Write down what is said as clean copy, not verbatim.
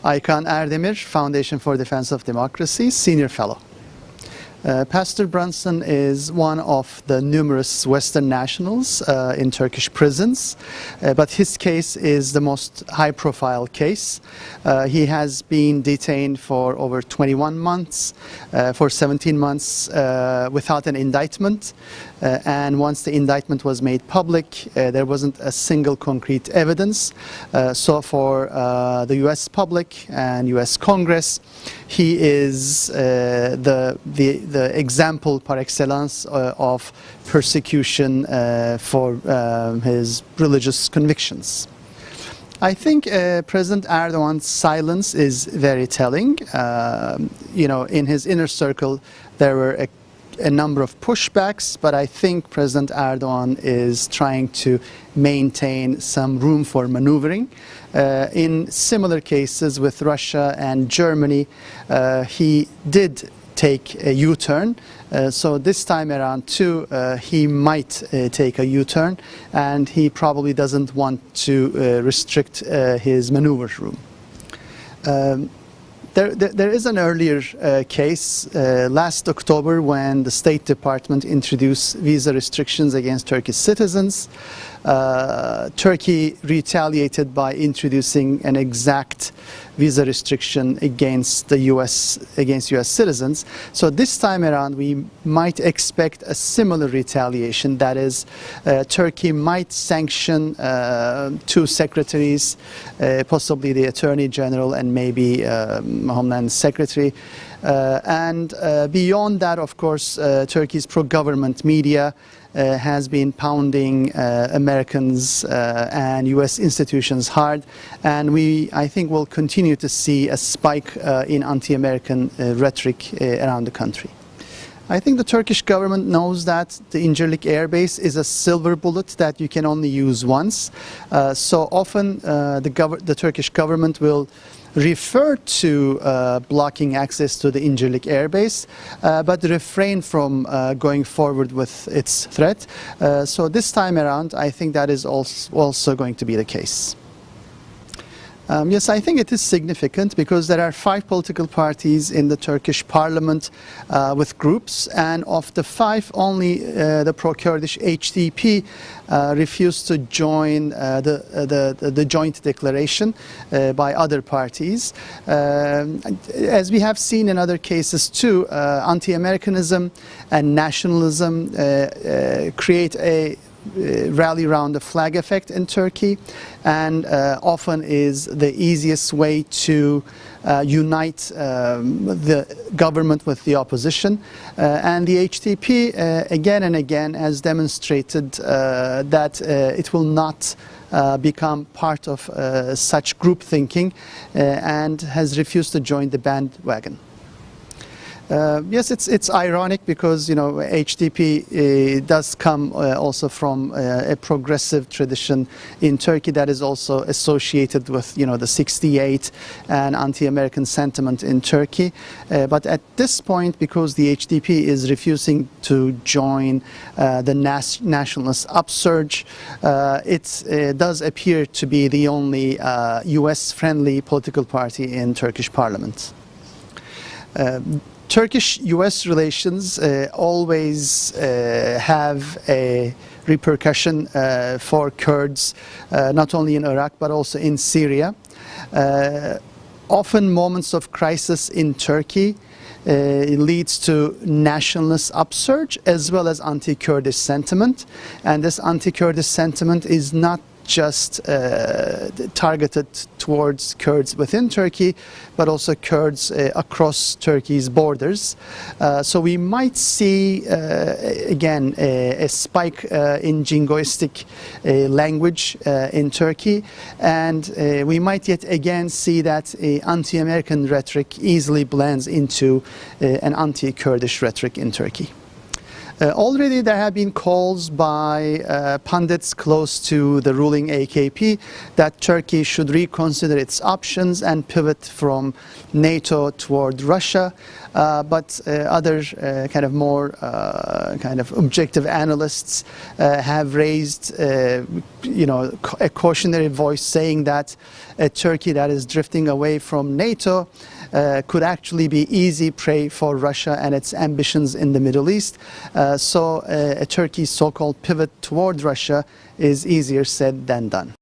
Aykan Erdemir, Foundation for Defense of Democracy, Senior Fellow. Pastor Brunson is one of the numerous Western nationals in Turkish prisons, but his case is the most high-profile case. He has been detained for over 21 months, for 17 months without an indictment, and once the indictment was made public, there wasn't a single concrete evidence. So for the U.S. public and U.S. Congress, he is the example par excellence of persecution for his religious convictions. I think President Erdogan's silence is very telling. In his inner circle there were a number of pushbacks, but I think President Erdogan is trying to maintain some room for maneuvering. In similar cases with Russia and Germany, he did take a U-turn. So this time around too, he might take a U-turn, and he probably doesn't want to restrict his maneuver room. There is an earlier case last October when the State Department introduced visa restrictions against Turkish citizens. Turkey retaliated by introducing an exact visa restriction against U.S. citizens. So this time around we might expect a similar retaliation. That is, Turkey might sanction two secretaries, possibly the Attorney General and maybe Homeland Secretary. And beyond that, of course, Turkey's pro-government media has been pounding Americans and U.S. institutions hard, and I think we'll continue to see a spike in anti-American rhetoric around the country. I think the Turkish government knows that the Incirlik Air Base is a silver bullet that you can only use once. So often the Turkish government will refer to blocking access to the Incirlik Air Base, but refrain from going forward with its threat. So this time around, I think that is also going to be the case. Yes, I think it is significant because there are 5 political parties in the Turkish parliament with groups, and of the 5, only the pro-Kurdish HDP refused to join the joint declaration by other parties. As we have seen in other cases too, anti-Americanism and nationalism create a rally around the flag effect in Turkey, and often is the easiest way to unite the government with the opposition. And the HDP again and again has demonstrated that it will not become part of such group thinking and has refused to join the bandwagon. Yes, it's ironic because HDP does come also from a progressive tradition in Turkey that is also associated with the '68 and anti-American sentiment in Turkey. But at this point, because the HDP is refusing to join the nationalist upsurge, it does appear to be the only U.S.-friendly political party in Turkish parliament. Turkish-U.S. relations always have a repercussion for Kurds, not only in Iraq but also in Syria. Often moments of crisis in Turkey leads to nationalist upsurge as well as anti-Kurdish sentiment, and this anti-Kurdish sentiment is not just targeted towards Kurds within Turkey, but also Kurds across Turkey's borders. So we might see again a spike in jingoistic language in Turkey, and we might yet again see that anti-American rhetoric easily blends into an anti-Kurdish rhetoric in Turkey. Already there have been calls by pundits close to the ruling AKP that Turkey should reconsider its options and pivot from NATO toward Russia. But other kind of more kind of objective analysts have raised, a cautionary voice saying that a Turkey that is drifting away from NATO could actually be easy prey for Russia and its ambitions in the Middle East. So a Turkey's so-called pivot toward Russia is easier said than done.